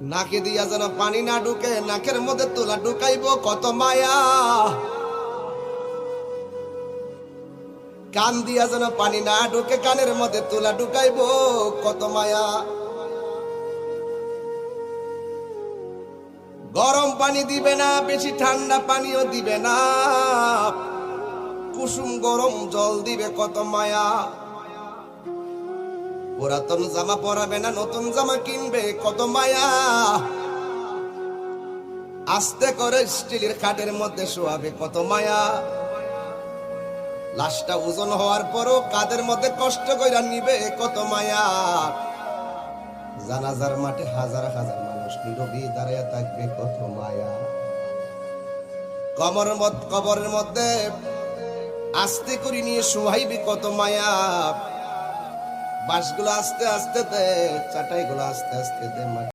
নাকে দিয়া যেন পানি না ঢুকে, নাকের মধ্যে তুলা ঢুকাইব কত মায়া। কান দিয়া যেন পানি না ঢুকে, কানের মধ্যে তুলা ঢুকাইব কত মায়া। গরম পানি দিবে না, বেশি ঠান্ডা পানিও দিবে না, কুসুম গরম জল দিবে কত মায়া। পুরাতন জামা পরাবে না, নতুন জামা কিনবে কত মায়া। আস্তে করে স্টিলের খাটের মধ্যে শোয়াবে কত মায়া। লাশটা ওজন হওয়ার পরও কাদের মধ্যে কষ্ট কইরা নিবে কত মায়া। জানাজার মাঠে হাজার হাজার মানুষ নীরবে দাঁড়িয়ে থাকবে কত মায়া। কবরের মধ্যে আস্তে করে নিয়ে শোয়াইবে কত মায়া। বাঁশগুলো আস্তে আস্তে দে, চাটাইগুলো আস্তে আস্তে দে।